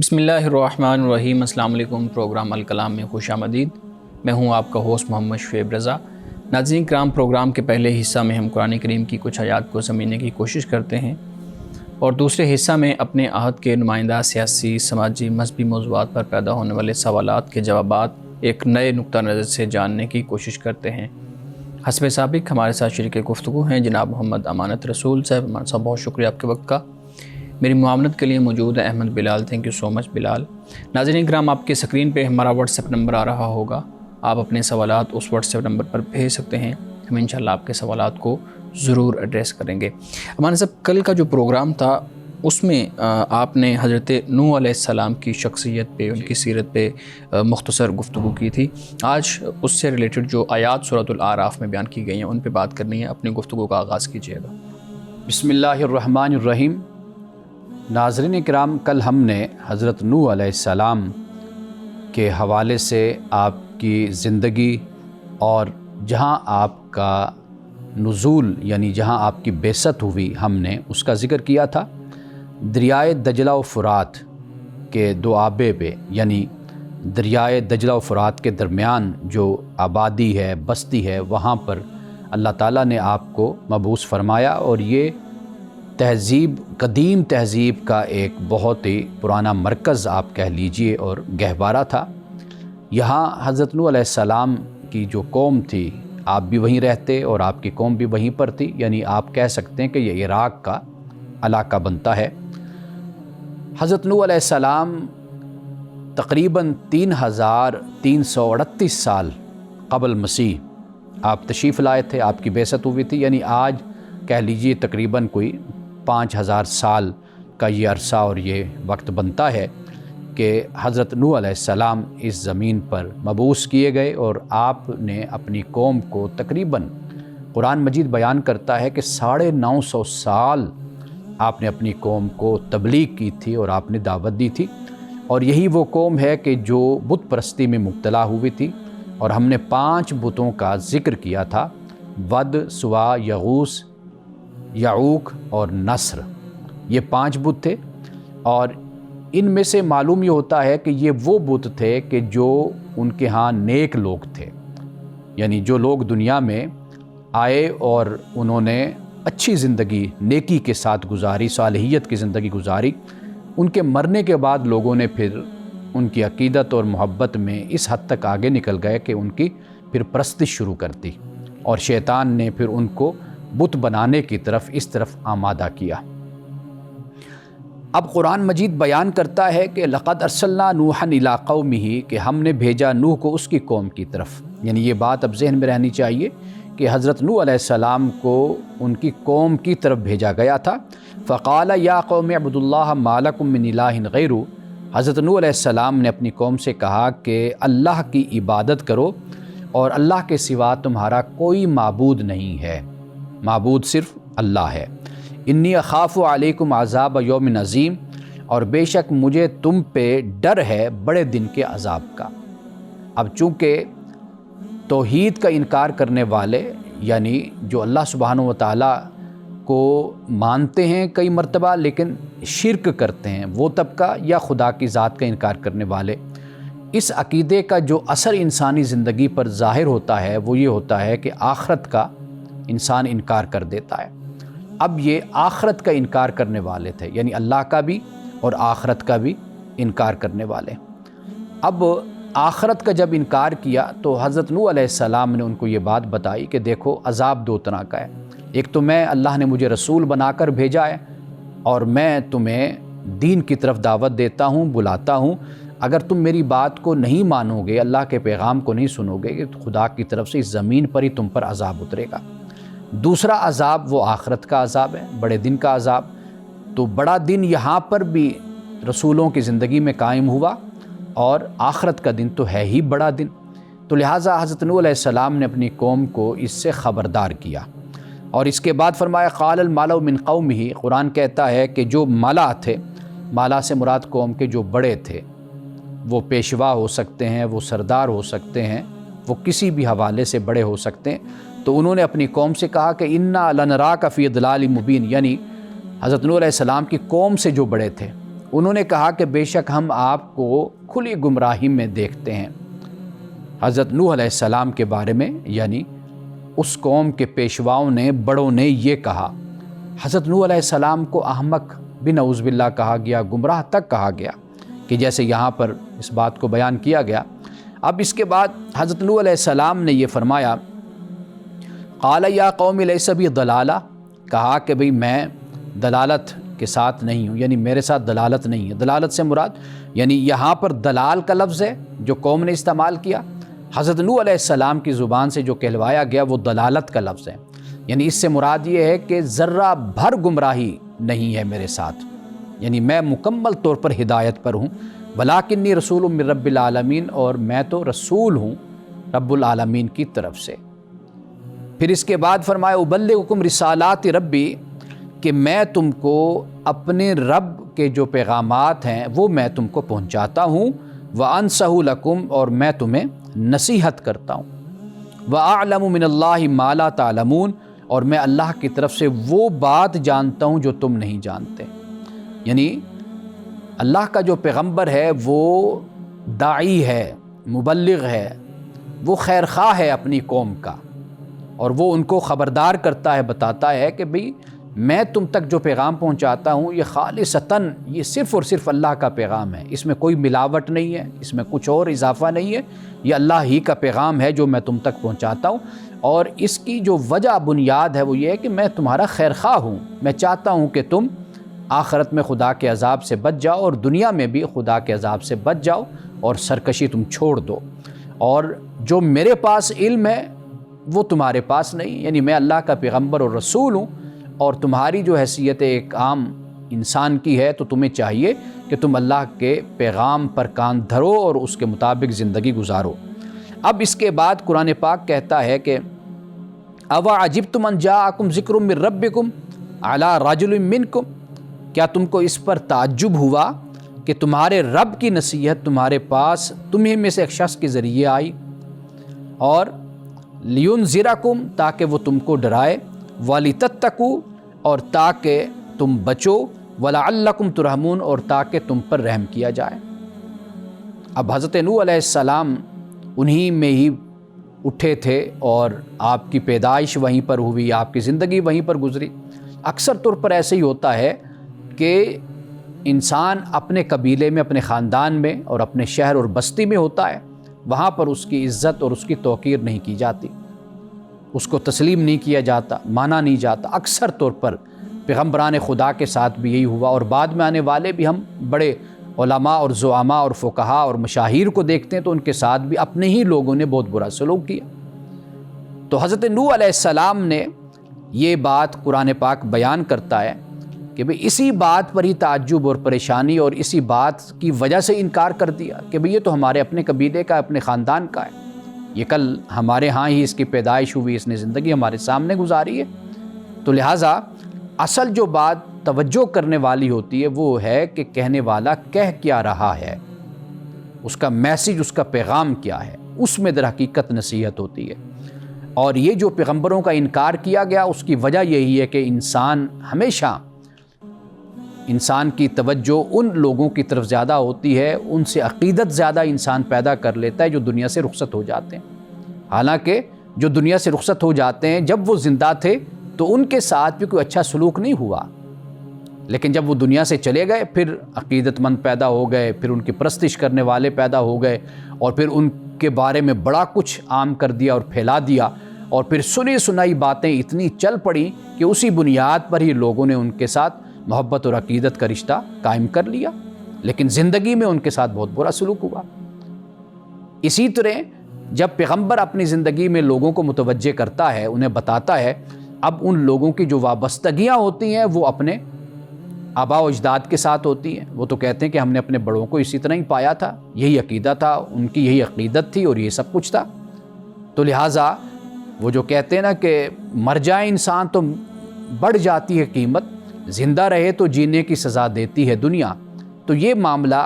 بسم اللہ الرحمن الرحیم۔ السلام علیکم۔ پروگرام الکلام میں خوش آمدید۔ میں ہوں آپ کا ہوسٹ محمد شعیب رضا۔ ناظرین کرام، پروگرام کے پہلے حصہ میں ہم قرآن کریم کی کچھ آیات کو سمجھنے کی کوشش کرتے ہیں اور دوسرے حصہ میں اپنے عہد کے نمائندہ سیاسی، سماجی، مذہبی موضوعات پر پیدا ہونے والے سوالات کے جوابات ایک نئے نقطہ نظر سے جاننے کی کوشش کرتے ہیں۔ حسب سابق ہمارے ساتھ شریک گفتگو ہیں جناب محمد امانت رسول صاحب۔ امانت صاحب، بہت شکریہ آپ کے وقت کا۔ میری معاونت کے لیے موجود ہے احمد بلال۔ تھینک یو سو مچ بلال۔ ناظرین کرام، آپ کے اسکرین پہ ہمارا واٹس ایپ نمبر آ رہا ہوگا، آپ اپنے سوالات اس واٹس ایپ نمبر پر بھیج سکتے ہیں، ہم انشاءاللہ آپ کے سوالات کو ضرور ایڈریس کریں گے۔ امانت صاحب، کل کا جو پروگرام تھا اس میں آپ نے حضرت نوح علیہ السلام کی شخصیت پہ، ان کی سیرت پہ مختصر گفتگو کی تھی۔ آج اس سے ریلیٹڈ جو آیات سورۃ الاعراف میں بیان کی گئی ہیں ان پہ بات کرنی ہے۔ اپنی گفتگو کا آغاز کیجیے گا۔ بسم اللہ الرحمن الرحیم۔ ناظرین کرام، کل ہم نے حضرت نوح علیہ السلام کے حوالے سے آپ کی زندگی اور جہاں آپ کا نزول یعنی جہاں آپ کی بعثت ہوئی ہم نے اس کا ذکر کیا تھا۔ دریائے دجلہ و فرات کے دو آبے پہ یعنی دریائے دجلہ و فرات کے درمیان جو آبادی ہے، بستی ہے، وہاں پر اللہ تعالیٰ نے آپ کو مبعوث فرمایا، اور یہ تہذیب، قدیم تہذیب کا ایک بہت ہی پرانا مرکز آپ کہہ لیجئے اور گہوارہ تھا۔ یہاں حضرت نوح علیہ السلام کی جو قوم تھی، آپ بھی وہیں رہتے اور آپ کی قوم بھی وہیں پر تھی، یعنی آپ کہہ سکتے ہیں کہ یہ عراق کا علاقہ بنتا ہے۔ حضرت نوح علیہ السلام تقریباً 3338 سال قبل مسیح آپ تشریف لائے تھے، آپ کی بعثت ہوئی تھی، یعنی آج کہہ لیجئے تقریباً کوئی 5000 سال کا یہ عرصہ اور یہ وقت بنتا ہے کہ حضرت نوح علیہ السلام اس زمین پر مبعوث کیے گئے، اور آپ نے اپنی قوم کو تقریباً، قرآن مجید بیان کرتا ہے کہ 950 سال آپ نے اپنی قوم کو تبلیغ کی تھی اور آپ نے دعوت دی تھی۔ اور یہی وہ قوم ہے کہ جو بت پرستی میں مبتلا ہوئی تھی، اور ہم نے 5 بتوں کا ذکر کیا تھا: ود، سوا، یغوث، یعوق اور نصر۔ یہ 5 بت تھے، اور ان میں سے معلوم یہ ہوتا ہے کہ یہ وہ بت تھے کہ جو ان کے ہاں نیک لوگ تھے، یعنی جو لوگ دنیا میں آئے اور انہوں نے اچھی زندگی نیکی کے ساتھ گزاری، صالحیت کی زندگی گزاری، ان کے مرنے کے بعد لوگوں نے پھر ان کی عقیدت اور محبت میں اس حد تک آگے نکل گئے کہ ان کی پھر پرستش شروع کر دی، اور شیطان نے پھر ان کو بت بنانے کی طرف اس طرف آمادہ کیا۔ اب قرآن مجید بیان کرتا ہے کہ لقد ارسلنا نوحا الی قومہ، کہ ہم نے بھیجا نوح کو اس کی قوم کی طرف، یعنی یہ بات اب ذہن میں رہنی چاہیے کہ حضرت نوح علیہ السلام کو ان کی قوم کی طرف بھیجا گیا تھا۔ فقال یا قوم اعبدوا اللہ ما لکم من الہ غیرہ، حضرت نوح علیہ السلام نے اپنی قوم سے کہا کہ اللہ کی عبادت کرو اور اللہ کے سوا تمہارا کوئی معبود نہیں ہے، معبود صرف اللہ ہے۔ انی اخاف علیکم عذاب یوم عظیم، اور بے شک مجھے تم پہ ڈر ہے بڑے دن کے عذاب کا۔ اب چونکہ توحید کا انکار کرنے والے، یعنی جو اللہ سبحانہ و تعالیٰ کو مانتے ہیں کئی مرتبہ لیکن شرک کرتے ہیں، وہ طبقہ، یا خدا کی ذات کا انکار کرنے والے، اس عقیدے کا جو اثر انسانی زندگی پر ظاہر ہوتا ہے وہ یہ ہوتا ہے کہ آخرت کا انسان انکار کر دیتا ہے۔ اب یہ آخرت کا انکار کرنے والے تھے، یعنی اللہ کا بھی اور آخرت کا بھی انکار کرنے والے۔ اب آخرت کا جب انکار کیا تو حضرت نوح علیہ السلام نے ان کو یہ بات بتائی کہ دیکھو، عذاب 2 طرح کا ہے۔ ایک تو میں، اللہ نے مجھے رسول بنا کر بھیجا ہے اور میں تمہیں دین کی طرف دعوت دیتا ہوں، بلاتا ہوں، اگر تم میری بات کو نہیں مانو گے، اللہ کے پیغام کو نہیں سنو گے، تو خدا کی طرف سے اس زمین پر ہی تم پر عذاب اترے گا۔ دوسرا عذاب وہ آخرت کا عذاب ہے، بڑے دن کا عذاب۔ تو بڑا دن یہاں پر بھی رسولوں کی زندگی میں قائم ہوا، اور آخرت کا دن تو ہے ہی بڑا دن۔ تو لہٰذا حضرت نوح علیہ السلام نے اپنی قوم کو اس سے خبردار کیا، اور اس کے بعد فرمایا قال الملأ من قومہ، قرآن کہتا ہے کہ جو ملا تھے، ملا سے مراد قوم کے جو بڑے تھے، وہ پیشوا ہو سکتے ہیں، وہ سردار ہو سکتے ہیں، وہ کسی بھی حوالے سے بڑے ہو سکتے ہیں، تو انہوں نے اپنی قوم سے کہا کہ انا لنراک فی ضلال مبین، یعنی حضرت نوح علیہ السلام کی قوم سے جو بڑے تھے انہوں نے کہا کہ بے شک ہم آپ کو کھلی گمراہی میں دیکھتے ہیں۔ حضرت نوح علیہ السلام کے بارے میں یعنی اس قوم کے پیشواؤں نے، بڑوں نے یہ کہا۔ حضرت نوح علیہ السلام کو احمق بھی نعوذ باللہ کہا گیا، گمراہ تک کہا گیا، کہ جیسے یہاں پر اس بات کو بیان کیا گیا۔ اب اس کے بعد حضرت نوح علیہ السلام نے یہ فرمایا، قال یا قوم لیس بی ضلالہ، کہا کہ بھئی میں دلالت کے ساتھ نہیں ہوں، یعنی میرے ساتھ دلالت نہیں ہے۔ دلالت سے مراد یعنی یہاں پر دلال کا لفظ ہے جو قوم نے استعمال کیا، حضرت نوح علیہ السلام کی زبان سے جو کہلوایا گیا وہ دلالت کا لفظ ہے، یعنی اس سے مراد یہ ہے کہ ذرہ بھر گمراہی نہیں ہے میرے ساتھ، یعنی میں مکمل طور پر ہدایت پر ہوں۔ ولکنی رسول من رب العالمین، اور میں تو رسول ہوں رب العالمین کی طرف سے۔ پھر اس کے بعد فرمایا ابلغکم رسالات ربی، کہ میں تم کو اپنے رب کے جو پیغامات ہیں وہ میں تم کو پہنچاتا ہوں، وانصح لکم، اور میں تمہیں نصیحت کرتا ہوں، واعلم من اللہ ما لا تعلمون، اور میں اللہ کی طرف سے وہ بات جانتا ہوں جو تم نہیں جانتے۔ یعنی اللہ کا جو پیغمبر ہے وہ داعی ہے، مبلغ ہے، وہ خیر خواہ ہے اپنی قوم کا، اور وہ ان کو خبردار کرتا ہے، بتاتا ہے کہ بھئی میں تم تک جو پیغام پہنچاتا ہوں یہ خالصتاً، یہ صرف اور صرف اللہ کا پیغام ہے، اس میں کوئی ملاوٹ نہیں ہے، اس میں کچھ اور اضافہ نہیں ہے، یہ اللہ ہی کا پیغام ہے جو میں تم تک پہنچاتا ہوں۔ اور اس کی جو وجہ بنیاد ہے وہ یہ ہے کہ میں تمہارا خیر خواہ ہوں، میں چاہتا ہوں کہ تم آخرت میں خدا کے عذاب سے بچ جاؤ اور دنیا میں بھی خدا کے عذاب سے بچ جاؤ اور سرکشی تم چھوڑ دو، اور جو میرے پاس علم ہے وہ تمہارے پاس نہیں، یعنی میں اللہ کا پیغمبر اور رسول ہوں، اور تمہاری جو حیثیت ایک عام انسان کی ہے تو تمہیں چاہیے کہ تم اللہ کے پیغام پر کان دھرو اور اس کے مطابق زندگی گزارو۔ اب اس کے بعد قرآن پاک کہتا ہے کہ اَوَعَجِبْتُمْ أَنْ جَاءَكُمْ ذِكْرٌ مِّن رَبِّكُمْ عَلَىٰ رَجُلٍ مِّنْكُمْ، کیا تم کو اس پر تعجب ہوا کہ تمہارے رب کی نصیحت تمہارے پاس تمہیں میں سے ایک شخص کے ذریعے آئی، اور لِيُنذِرَكُمْ، تاکہ وہ تم کو ڈرائے، وَلِتَتَّقُوا، اور تاکہ تم بچو، وَلَعَلَّكُمْ تُرْحَمُونَ، اور تاکہ تم پر رحم کیا جائے۔ اب حضرت نوح علیہ السلام انہی میں ہی اٹھے تھے اور آپ کی پیدائش وہیں پر ہوئی، آپ کی زندگی وہیں پر گزری۔ اکثر طور پر ایسے ہی ہوتا ہے کہ انسان اپنے قبیلے میں، اپنے خاندان میں اور اپنے شہر اور بستی میں ہوتا ہے، وہاں پر اس کی عزت اور اس کی توقیر نہیں کی جاتی، اس کو تسلیم نہیں کیا جاتا، مانا نہیں جاتا۔ اکثر طور پر پیغمبران خدا کے ساتھ بھی یہی ہوا، اور بعد میں آنے والے بھی ہم بڑے علماء اور زعماء اور فقہاء اور مشاہیر کو دیکھتے ہیں تو ان کے ساتھ بھی اپنے ہی لوگوں نے بہت برا سلوک کیا۔ تو حضرت نوح علیہ السلام نے یہ بات قرآن پاک بیان کرتا ہے کہ بھئی اسی بات پر ہی تعجب اور پریشانی اور اسی بات کی وجہ سے انکار کر دیا کہ بھئی یہ تو ہمارے اپنے قبیلے کا، اپنے خاندان کا ہے، یہ کل ہمارے ہاں ہی اس کی پیدائش ہوئی، اس نے زندگی ہمارے سامنے گزاری ہے۔ تو لہٰذا اصل جو بات توجہ کرنے والی ہوتی ہے وہ ہے کہ کہنے والا کہہ کیا رہا ہے، اس کا میسیج، اس کا پیغام کیا ہے، اس میں در حقیقت نصیحت ہوتی ہے۔ اور یہ جو پیغمبروں کا انکار کیا گیا اس کی وجہ یہی ہے کہ انسان ہمیشہ، انسان کی توجہ ان لوگوں کی طرف زیادہ ہوتی ہے، ان سے عقیدت زیادہ انسان پیدا کر لیتا ہے جو دنیا سے رخصت ہو جاتے ہیں۔ حالانکہ جو دنیا سے رخصت ہو جاتے ہیں جب وہ زندہ تھے تو ان کے ساتھ بھی کوئی اچھا سلوک نہیں ہوا، لیکن جب وہ دنیا سے چلے گئے پھر عقیدت مند پیدا ہو گئے، پھر ان کی پرستش کرنے والے پیدا ہو گئے، اور پھر ان کے بارے میں بڑا کچھ عام کر دیا اور پھیلا دیا، اور پھر سنی سنائی باتیں اتنی چل پڑیں کہ اسی بنیاد پر ہی لوگوں نے ان کے ساتھ محبت اور عقیدت کا رشتہ قائم کر لیا، لیکن زندگی میں ان کے ساتھ بہت برا سلوک ہوا۔ اسی طرح جب پیغمبر اپنی زندگی میں لوگوں کو متوجہ کرتا ہے، انہیں بتاتا ہے، اب ان لوگوں کی جو وابستگیاں ہوتی ہیں وہ اپنے آباء و اجداد کے ساتھ ہوتی ہیں۔ وہ تو کہتے ہیں کہ ہم نے اپنے بڑوں کو اسی طرح ہی پایا تھا، یہی عقیدہ تھا، ان کی یہی عقیدت تھی اور یہ سب کچھ تھا۔ تو لہٰذا وہ جو کہتے ہیں نا کہ مر جائے انسان تو بڑھ جاتی ہے قیمت، زندہ رہے تو جینے کی سزا دیتی ہے دنیا، تو یہ معاملہ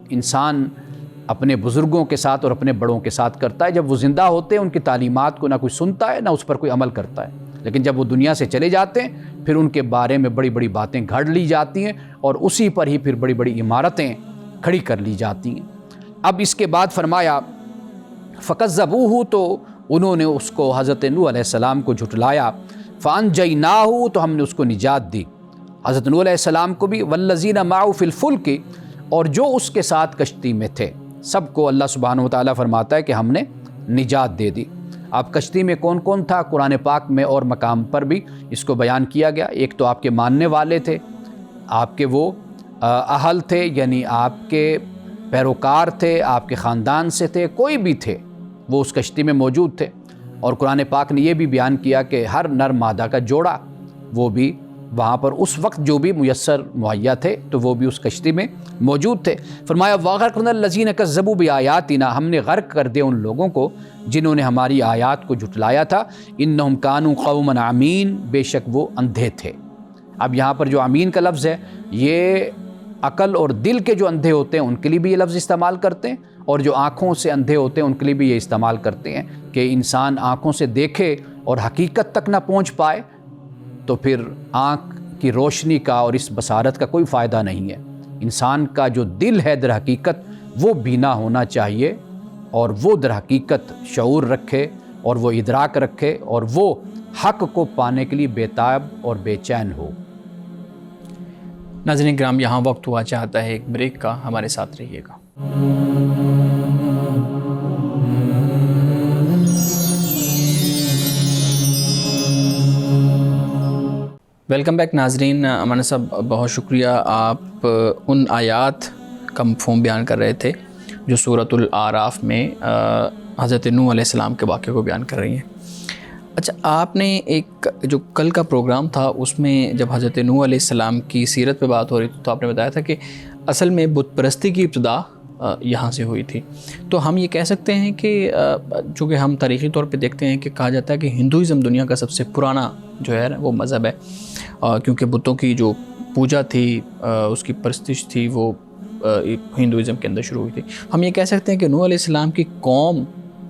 انسان اپنے بزرگوں کے ساتھ اور اپنے بڑوں کے ساتھ کرتا ہے۔ جب وہ زندہ ہوتے ہیں ان کی تعلیمات کو نہ کوئی سنتا ہے نہ اس پر کوئی عمل کرتا ہے، لیکن جب وہ دنیا سے چلے جاتے ہیں پھر ان کے بارے میں بڑی بڑی باتیں گھڑ لی جاتی ہیں اور اسی پر ہی پھر بڑی بڑی عمارتیں کھڑی کر لی جاتی ہیں۔ اب اس کے بعد فرمایا فَكَذَّبُوهُ، تو انہوں نے اس کو حضرت نوح علیہ السلام کو جھٹلایا، فَأَنجَيْنَاهُ، تو ہم نے اس کو نجات دی، حضرت نوح علیہ السلام کو بھی، وَالَّذِينَ مَعَهُ فِي الْفُلْكِ، اور جو اس کے ساتھ کشتی میں تھے، سب کو اللہ سبحانہ وتعالیٰ فرماتا ہے کہ ہم نے نجات دے دی۔ آپ کشتی میں کون کون تھا؟ قرآن پاک میں اور مقام پر بھی اس کو بیان کیا گیا۔ ایک تو آپ کے ماننے والے تھے، آپ کے وہ اہل تھے، یعنی آپ کے پیروکار تھے، آپ کے خاندان سے تھے، کوئی بھی تھے وہ اس کشتی میں موجود تھے۔ اور قرآن پاک نے یہ بھی بیان کیا کہ ہر نر مادہ کا جوڑا وہ بھی وہاں پر اس وقت جو بھی میسر مہیا تھے تو وہ بھی اس کشتی میں موجود تھے۔ فرمایا وَغَرَقْنَا الَّذِينَ كَذَّبُوا بِآيَاتِنَا، ہم نے غرق کر دیا ان لوگوں کو جنہوں نے ہماری آیات کو جھٹلایا تھا۔ إِنَّهُمْ كَانُوا قَوْمًا عَمِينَ، بے شک وہ اندھے تھے۔ اب یہاں پر جو امین کا لفظ ہے یہ عقل اور دل کے جو اندھے ہوتے ہیں ان کے لیے بھی یہ لفظ استعمال کرتے ہیں، اور جو آنکھوں سے اندھے ہوتے ہیں ان کے لیے بھی یہ استعمال کرتے ہیں کہ انسان آنکھوں سے دیکھے اور حقیقت تک نہ پہنچ پائے تو پھر آنکھ کی روشنی کا اور اس بصارت کا کوئی فائدہ نہیں ہے۔ انسان کا جو دل ہے در حقیقت وہ بینا ہونا چاہیے، اور وہ در حقیقت شعور رکھے اور وہ ادراک رکھے اور وہ حق کو پانے کے لیے بےتاب اور بے چین ہو۔ ناظرین کرام، یہاں وقت ہوا چاہتا ہے ایک بریک کا، ہمارے ساتھ رہیے گا۔ ویلکم بیک ناظرین۔ امانا صاحب بہت شکریہ، آپ ان آیات کا مفہوم بیان کر رہے تھے جو سورۃ الاعراف میں حضرت نوح علیہ السلام کے واقعے کو بیان کر رہی ہیں۔ اچھا، آپ نے ایک جو کل کا پروگرام تھا اس میں جب حضرت نوح علیہ السلام کی سیرت پہ بات ہو رہی تھی تو آپ نے بتایا تھا کہ اصل میں بت پرستی کی ابتدا یہاں سے ہوئی تھی۔ تو ہم یہ کہہ سکتے ہیں کہ چونکہ ہم تاریخی طور پہ دیکھتے ہیں کہ کہا جاتا ہے کہ ہندوازم دنیا کا سب سے پرانا جو ہے وہ مذہب ہے، کیونکہ بتوں کی جو پوجا تھی، اس کی پرستش تھی، وہ ہندوازم کے اندر شروع ہوئی تھی۔ ہم یہ کہہ سکتے ہیں کہ نوح علیہ السلام کی قوم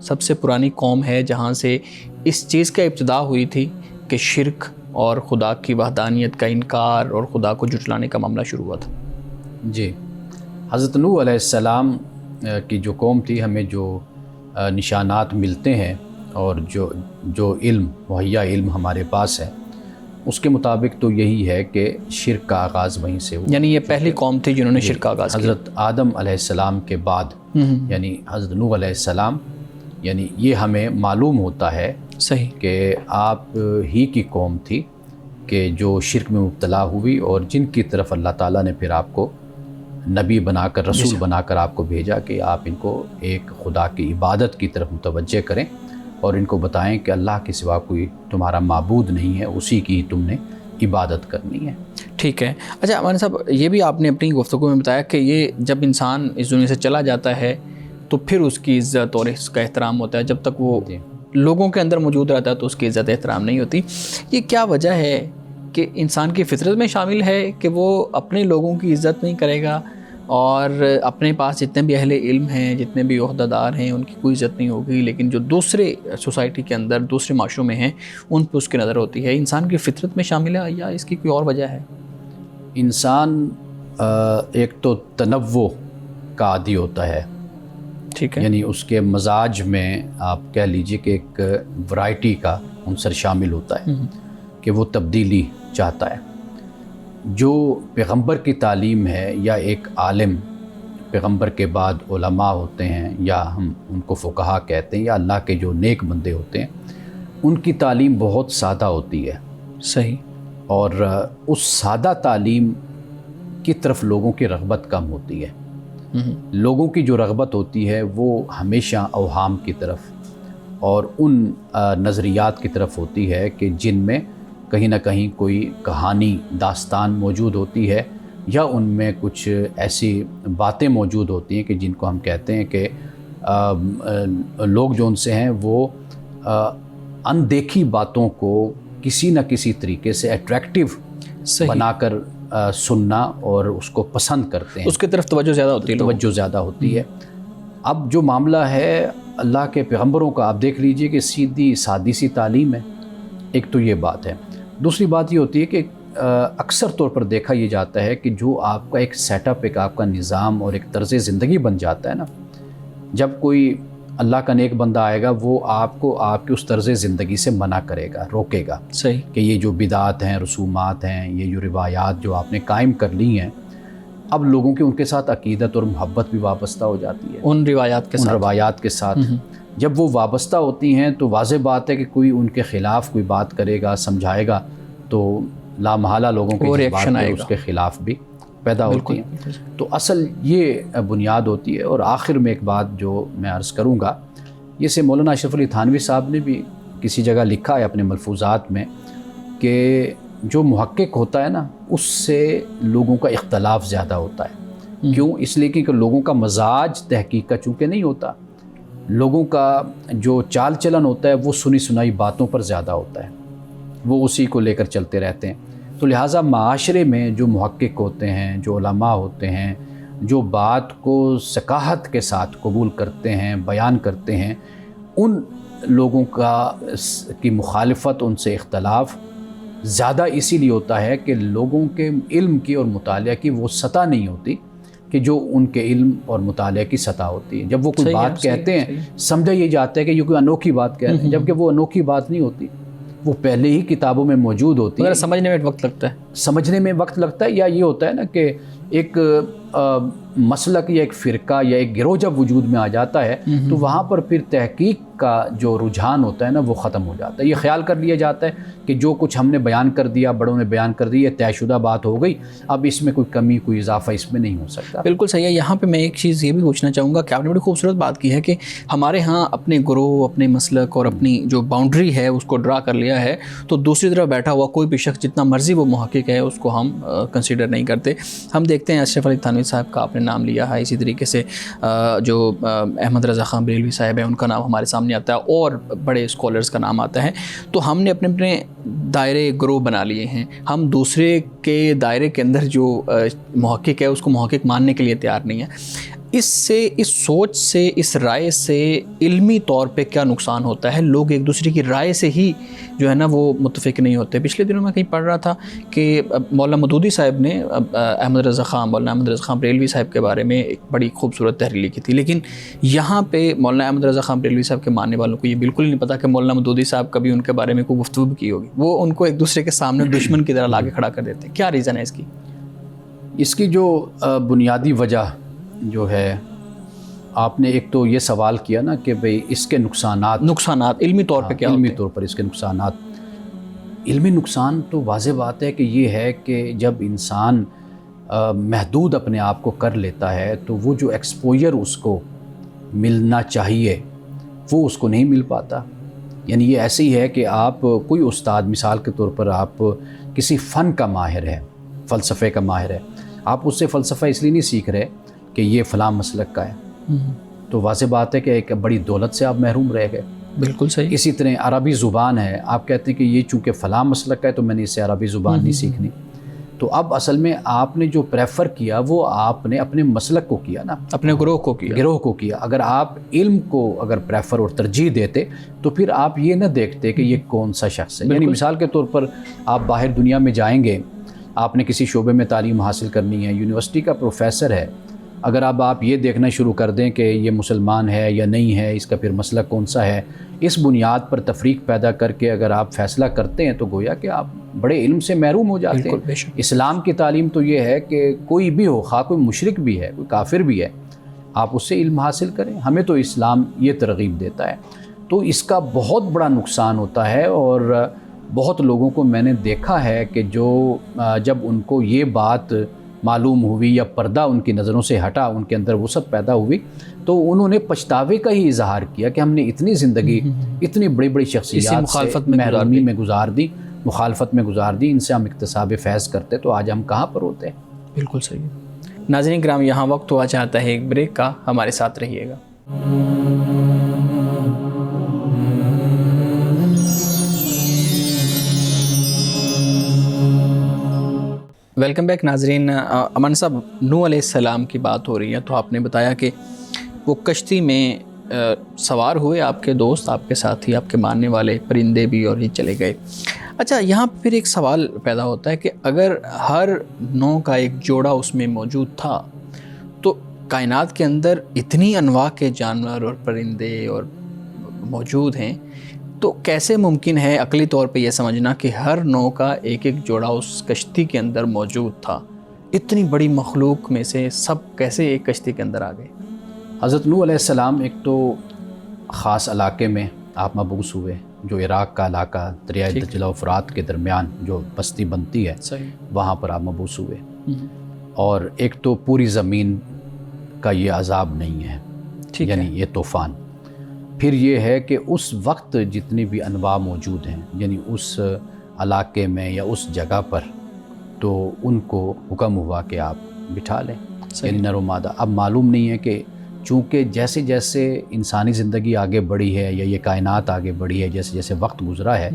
سب سے پرانی قوم ہے جہاں سے اس چیز کا ابتدا ہوئی تھی کہ شرک اور خدا کی وحدانیت کا انکار اور خدا کو جھٹلانے کا معاملہ شروع ہوا تھا۔ جی، حضرت نوح علیہ السلام کی جو قوم تھی، ہمیں جو نشانات ملتے ہیں اور جو علم مہیا علم ہمارے پاس ہے اس کے مطابق تو یہی ہے کہ شرک کا آغاز وہیں سے ہوا۔ یعنی یہ پہلی قوم تھی جنہوں نے شرک کا آغاز کیا۔ حضرت آدم علیہ السلام کے بعد یعنی حضرت نوح علیہ السلام، یعنی یہ ہمیں معلوم ہوتا ہے صحیح کہ آپ ہی کی قوم تھی کہ جو شرک میں مبتلا ہوئی، اور جن کی طرف اللہ تعالیٰ نے پھر آپ کو نبی بنا کر، رسول بنا کر آپ کو بھیجا کہ آپ ان کو ایک خدا کی عبادت کی طرف متوجہ کریں اور ان کو بتائیں کہ اللہ کے سوا کوئی تمہارا معبود نہیں ہے، اسی کی تم نے عبادت کرنی ہے۔ ٹھیک ہے۔ اچھا ہمارے صاحب، یہ بھی آپ نے اپنی گفتگو میں بتایا کہ یہ جب انسان اس دنیا سے چلا جاتا ہے تو پھر اس کی عزت اور اس کا احترام ہوتا ہے، جب تک وہ لوگوں کے اندر موجود رہتا ہے تو اس کی عزت احترام نہیں ہوتی۔ یہ کیا وجہ ہے کہ انسان کی فطرت میں شامل ہے کہ وہ اپنے لوگوں کی عزت نہیں کرے گا اور اپنے پاس جتنے بھی اہل علم ہیں، جتنے بھی عہدہ دار ہیں، ان کی کوئی عزت نہیں ہوگی، لیکن جو دوسرے سوسائٹی کے اندر دوسرے معاشروں میں ہیں ان پہ اس کی نظر ہوتی ہے؟ انسان کی فطرت میں شامل ہے یا اس کی کوئی اور وجہ ہے؟ انسان ایک تو تنوع کا عادی ہوتا ہے، ٹھیک ہے، یعنی اس کے مزاج میں آپ کہہ لیجئے کہ ایک ورائٹی کا عنصر شامل ہوتا ہے کہ وہ تبدیلی چاہتا ہے۔ جو پیغمبر کی تعلیم ہے، یا ایک عالم پیغمبر کے بعد علماء ہوتے ہیں یا ہم ان کو فقہا کہتے ہیں، یا اللہ کے جو نیک بندے ہوتے ہیں، ان کی تعلیم بہت سادہ ہوتی ہے۔ صحیح۔ اور اس سادہ تعلیم کی طرف لوگوں کی رغبت کم ہوتی ہے۔ لوگوں کی جو رغبت ہوتی ہے وہ ہمیشہ اوہام کی طرف اور ان نظریات کی طرف ہوتی ہے کہ جن میں کہیں نہ کہیں کوئی کہانی داستان موجود ہوتی ہے، یا ان میں کچھ ایسی باتیں موجود ہوتی ہیں کہ جن کو ہم کہتے ہیں کہ لوگ جو ان سے ہیں وہ اندیکھی باتوں کو کسی نہ کسی طریقے سے اٹریکٹیو بنا کر سننا اور اس کو پسند کرتے ہیں، اس کی طرف توجہ زیادہ ہوتی ہے، توجہ زیادہ ہوتی ہے۔ اب جو معاملہ ہے اللہ کے پیغمبروں کا، آپ دیکھ لیجئے کہ سیدھی سادی سی تعلیم ہے، ایک تو یہ بات ہے. دوسری بات یہ ہوتی ہے کہ اکثر طور پر دیکھا یہ جاتا ہے کہ جو آپ کا ایک سیٹ اپ، ایک آپ کا نظام اور ایک طرز زندگی بن جاتا ہے نا، جب کوئی اللہ کا نیک بندہ آئے گا وہ آپ کو آپ کے اس طرز زندگی سے منع کرے گا، روکے گا. صحیح. کہ یہ جو بدعات ہیں، رسومات ہیں، یہ جو روایات جو آپ نے قائم کر لی ہیں، اب لوگوں کے ان کے ساتھ عقیدت اور محبت بھی وابستہ ہو جاتی ہے ان روایات کے ساتھ. جب وہ وابستہ ہوتی ہیں تو واضح بات ہے کہ کوئی ان کے خلاف کوئی بات کرے گا، سمجھائے گا، تو لا محالہ لوگوں کے ریئیکشن آئے گا، اس کے خلاف بھی پیدا ہوتی ہیں. تو اصل یہ بنیاد ہوتی ہے. اور آخر میں ایک بات جو میں عرض کروں گا، یہ سے مولانا اشرف علی تھانوی صاحب نے بھی کسی جگہ لکھا ہے اپنے ملفوظات میں کہ جو محقق ہوتا ہے نا اس سے لوگوں کا اختلاف زیادہ ہوتا ہے. کیوں؟ اس لیے کہ لوگوں کا مزاج تحقیق کا چونکہ نہیں ہوتا، لوگوں کا جو چال چلن ہوتا ہے وہ سنی سنائی باتوں پر زیادہ ہوتا ہے، وہ اسی کو لے کر چلتے رہتے ہیں. تو لہٰذا معاشرے میں جو محقق ہوتے ہیں، جو علماء ہوتے ہیں، جو بات کو ثقافت کے ساتھ قبول کرتے ہیں، بیان کرتے ہیں، ان لوگوں کی مخالفت، ان سے اختلاف زیادہ اسی لیے ہوتا ہے کہ لوگوں کے علم کی اور مطالعہ کی وہ سطح نہیں ہوتی کہ جو ان کے علم اور مطالعہ کی سطح ہوتی ہے. جب وہ کوئی بات کہتے ہیں سمجھا یہ جاتا ہے کہ یہ کوئی انوکھی بات کہہ رہے ہیں، جبکہ وہ انوکھی بات نہیں ہوتی، وہ پہلے ہی کتابوں میں موجود ہوتی ہے. سمجھنے میں وقت لگتا ہے یا یہ ہوتا ہے نا کہ ایک مسلک یا ایک فرقہ یا ایک گروہ جب وجود میں آ جاتا ہے تو وہاں پر پھر تحقیق کا جو رجحان ہوتا ہے نا وہ ختم ہو جاتا ہے. یہ خیال کر لیا جاتا ہے کہ جو کچھ ہم نے بیان کر دیا، بڑوں نے بیان کر دی، یہ طے شدہ بات ہو گئی، اب اس میں کوئی کمی، کوئی اضافہ اس میں نہیں ہو سکتا. بالکل صحیح ہے. یہاں پہ میں ایک چیز یہ بھی پوچھنا چاہوں گا کہ آپ نے بڑی خوبصورت بات کی ہے کہ ہمارے ہاں اپنے گروہ، اپنے مسلک اور اپنی جو باؤنڈری ہے اس کو ڈرا کر لیا ہے، تو دوسری طرف بیٹھا ہوا کوئی بھی شخص جتنا مرضی وہ محقق ہے اس کو ہم کنسیڈر نہیں کرتے. ہم دیکھتے ہیں اشرف علی تھانوی صاحب کا آپ نے نام لیا ہے، اسی طریقے سے جو احمد رضا خان بریلوی صاحب ہیں ان کا نام ہمارے سامنے آتا ہے، اور بڑے اسکالرز کا نام آتا ہے. تو ہم نے اپنے اپنے دائرے گروہ بنا لیے ہیں. ہم دوسرے کے دائرے کے اندر جو محقق ہے اس کو محقق ماننے کے لیے تیار نہیں ہے. اس سے، اس سوچ سے، اس رائے سے علمی طور پہ کیا نقصان ہوتا ہے؟ لوگ ایک دوسرے کی رائے سے ہی جو ہے نا وہ متفق نہیں ہوتے. پچھلے دنوں میں کہیں پڑھ رہا تھا کہ مولانا مودودی صاحب نے مولانا احمد رضا خان بریلوی صاحب کے بارے میں ایک بڑی خوبصورت تحریر لکھی تھی، لیکن یہاں پہ مولانا احمد رضا خان بریلوی صاحب کے ماننے والوں کو یہ بالکل نہیں پتا کہ مولانا مودودی صاحب کبھی ان کے بارے میں کوئی گفتگو کی ہوگی. وہ ان کو ایک دوسرے کے سامنے دشمن کی طرح لا کے کھڑا کر دیتے ہیں. کیا ریزن ہے اس کی؟ اس کی جو بنیادی وجہ جو ہے، آپ نے ایک تو یہ سوال کیا نا کہ بھئی اس کے نقصانات علمی طور پہ کیا ہوتے ہیں؟ علمی طور پر اس کے نقصانات، علمی نقصان تو واضح بات ہے کہ یہ ہے کہ جب انسان محدود اپنے آپ کو کر لیتا ہے تو وہ جو ایکسپوجر اس کو ملنا چاہیے وہ اس کو نہیں مل پاتا. یعنی یہ ایسے ہی ہے کہ آپ کوئی استاد، مثال کے طور پر آپ کسی فن کا ماہر ہے، فلسفے کا ماہر ہے، آپ اس سے فلسفہ اس لیے نہیں سیکھ رہے کہ یہ فلاں مسلک کا ہے، تو واضح بات ہے کہ ایک بڑی دولت سے آپ محروم رہ گئے. بالکل صحیح. اسی طرح عربی زبان ہے، آپ کہتے ہیں کہ یہ چونکہ فلاں مسلک کا ہے تو میں نے اس سے عربی زبان نہیں سیکھنی. تو اب اصل میں آپ نے جو پریفر کیا وہ آپ نے اپنے مسلک کو کیا نا، اپنے گروہ کو کیا. اگر آپ علم کو اگر پریفر اور ترجیح دیتے تو پھر آپ یہ نہ دیکھتے کہ یہ کون سا شخص ہے. یعنی مثال کے طور پر آپ باہر دنیا میں جائیں گے، آپ نے کسی شعبے میں تعلیم حاصل کرنی ہے، یونیورسٹی کا پروفیسر ہے، اگر اب آپ یہ دیکھنا شروع کر دیں کہ یہ مسلمان ہے یا نہیں ہے، اس کا پھر مسلک کون سا ہے، اس بنیاد پر تفریق پیدا کر کے اگر آپ فیصلہ کرتے ہیں تو گویا کہ آپ بڑے علم سے محروم ہو جاتے ہیں. اسلام کی تعلیم تو یہ ہے کہ کوئی بھی ہو، خواہ کوئی مشرک بھی ہے، کوئی کافر بھی ہے، آپ اس سے علم حاصل کریں. ہمیں تو اسلام یہ ترغیب دیتا ہے. تو اس کا بہت بڑا نقصان ہوتا ہے، اور بہت لوگوں کو میں نے دیکھا ہے کہ جو جب ان کو یہ بات معلوم ہوئی یا پردہ ان کی نظروں سے ہٹا، ان کے اندر وسعت پیدا ہوئی، تو انہوں نے پچھتاوے کا ہی اظہار کیا کہ ہم نے اتنی زندگی اتنی بڑی بڑی شخصیات سے محرومی میں گزار دی، مخالفت میں گزار دی، ان سے ہم اکتساب فیض کرتے تو آج ہم کہاں پر ہوتے. بالکل صحیح. ناظرین کرام، یہاں وقت ہوا چاہتا ہے ایک بریک کا، ہمارے ساتھ رہیے گا. ویلکم بیک ناظرین. امان صاحب، نوح علیہ السلام کی بات ہو رہی ہے تو آپ نے بتایا کہ وہ کشتی میں سوار ہوئے آپ کے دوست، آپ کے ساتھی، آپ کے ماننے والے پرندے بھی، اور یہ چلے گئے. اچھا، یہاں پھر ایک سوال پیدا ہوتا ہے کہ اگر ہر نوع کا ایک جوڑا اس میں موجود تھا تو کائنات کے اندر اتنی انواع کے جانور اور پرندے اور موجود ہیں، تو کیسے ممکن ہے عقلی طور پہ یہ سمجھنا کہ ہر نوع کا ایک ایک جوڑا اس کشتی کے اندر موجود تھا؟ اتنی بڑی مخلوق میں سے سب کیسے ایک کشتی کے اندر آ گئے؟ حضرت نوح علیہ السلام ایک تو خاص علاقے میں آپ مبعوث ہوئے، جو عراق کا علاقہ دریائے دجلہ و فرات کے درمیان جو بستی بنتی ہے، صحیح، وہاں پر آپ مبعوث ہوئے. اور ایک تو پوری زمین کا یہ عذاب نہیں ہے، یعنی یہ طوفان. پھر یہ ہے کہ اس وقت جتنی بھی انواع موجود ہیں، یعنی اس علاقے میں یا اس جگہ پر، تو ان کو حکم ہوا کہ آپ بٹھا لیں، یعنی نر و مادہ. اب معلوم نہیں ہے کہ چونکہ جیسے جیسے انسانی زندگی آگے بڑھی ہے یا یہ کائنات آگے بڑھی ہے، جیسے جیسے وقت گزرا ہے،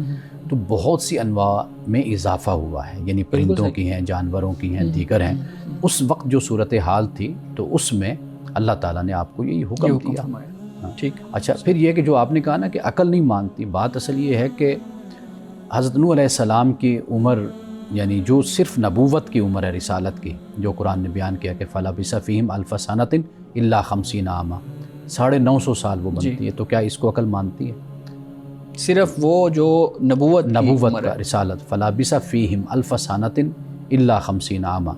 تو بہت سی انواع میں اضافہ ہوا ہے، یعنی پرندوں کی ہیں، جانوروں کی ہیں، دیگر ہیں. اس وقت جو صورتحال تھی تو اس میں اللہ تعالیٰ نے آپ کو یہی حکم دیا. ٹھیک. اچھا، پھر یہ کہ جو آپ نے کہا نا کہ عقل نہیں مانتی، بات اصل یہ ہے کہ حضرت نوح علیہ السلام کی عمر، یعنی جو صرف نبوت کی عمر ہے، رسالت کی، جو قرآن نے بیان کیا کہ فَلَبِثَ فِيهِمْ أَلْفَ سَنَةٍ إِلَّا 50 عاما، 950 سال وہ بنتی ہے. تو کیا اس کو عقل مانتی ہے؟ صرف وہ جو نبوت کا رسالت، فَلَبِثَ فِيهِمْ أَلْفَ سَنَةٍ إِلَّا 50 عاما،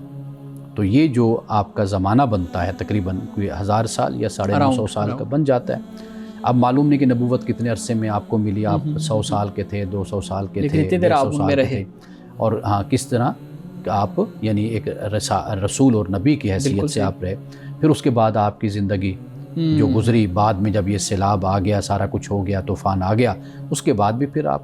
تو یہ جو آپ کا زمانہ بنتا ہے تقریباً کوئی 1000 سال یا 950 سال کا بن جاتا ہے. اب معلوم نہیں کہ نبوت کتنے عرصے میں آپ کو ملی، آپ 100 سال کے تھے، 200 سال کے تھے، 150 سال کے تھے، اور ہاں کس طرح کہ آپ یعنی ایک رسول اور نبی کی حیثیت سے آپ رہے. پھر اس کے بعد آپ کی زندگی جو گزری، بعد میں جب یہ سیلاب آ گیا، سارا کچھ ہو گیا، طوفان آ گیا، اس کے بعد بھی پھر آپ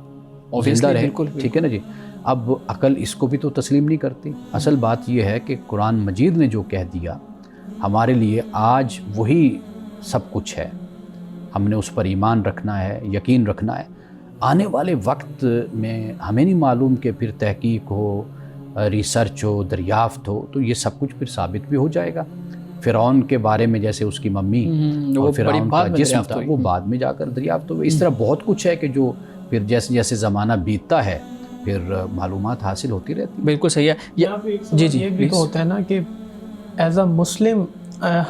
زندہ رہے. ٹھیک ہے نا جی. اب عقل اس کو بھی تو تسلیم نہیں کرتی. اصل بات یہ ہے کہ قرآن مجید نے جو کہہ دیا ہمارے لیے آج وہی سب کچھ ہے. ہم نے اس پر ایمان رکھنا ہے، یقین رکھنا ہے. آنے والے وقت میں ہمیں نہیں معلوم کہ پھر تحقیق ہو، ریسرچ ہو، دریافت ہو، تو یہ سب کچھ پھر ثابت بھی ہو جائے گا. فرعون کے بارے میں جیسے اس کی ممی اور فرعون کا جسم تھا، وہ بعد میں جا کر دریافت ہوئے. اس طرح بہت کچھ ہے کہ جو پھر جیسے جیسے زمانہ بیتتا ہے پھر معلومات حاصل ہوتی رہتی. بالکل صحیح ہے. جی یہ بھی تو ہوتا ہے نا کہ ایز اے مسلم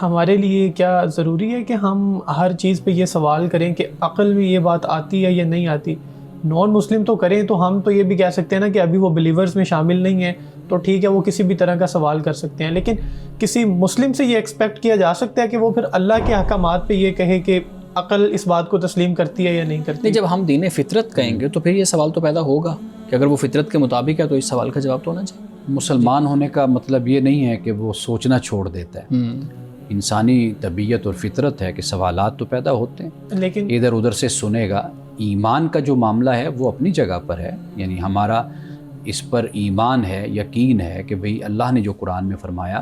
ہمارے لیے کیا ضروری ہے کہ ہم ہر چیز پہ یہ سوال کریں کہ عقل میں یہ بات آتی ہے یا نہیں آتی؟ نان مسلم تو کریں تو ہم تو یہ بھی کہہ سکتے ہیں نا کہ ابھی وہ بلیورز میں شامل نہیں ہیں، تو ٹھیک ہے وہ کسی بھی طرح کا سوال کر سکتے ہیں. لیکن کسی مسلم سے یہ ایکسپیکٹ کیا جا سکتا ہے کہ وہ پھر اللہ کے احکامات پہ یہ کہے کہ عقل اس بات کو تسلیم کرتی ہے یا نہیں کرتی؟ نہیں، جب ہم دین فطرت کہیں گے تو پھر یہ سوال تو پیدا ہوگا کہ اگر وہ فطرت کے مطابق ہے تو اس سوال کا جواب تو ہونا چاہیے. مسلمان ہونے کا مطلب یہ نہیں ہے کہ وہ سوچنا چھوڑ دیتا ہے. انسانی طبیعت اور فطرت ہے کہ سوالات تو پیدا ہوتے ہیں، لیکن ادھر ادھر سے سنے گا. ایمان کا جو معاملہ ہے وہ اپنی جگہ پر ہے، یعنی ہمارا اس پر ایمان ہے، یقین ہے کہ بھئی اللہ نے جو قرآن میں فرمایا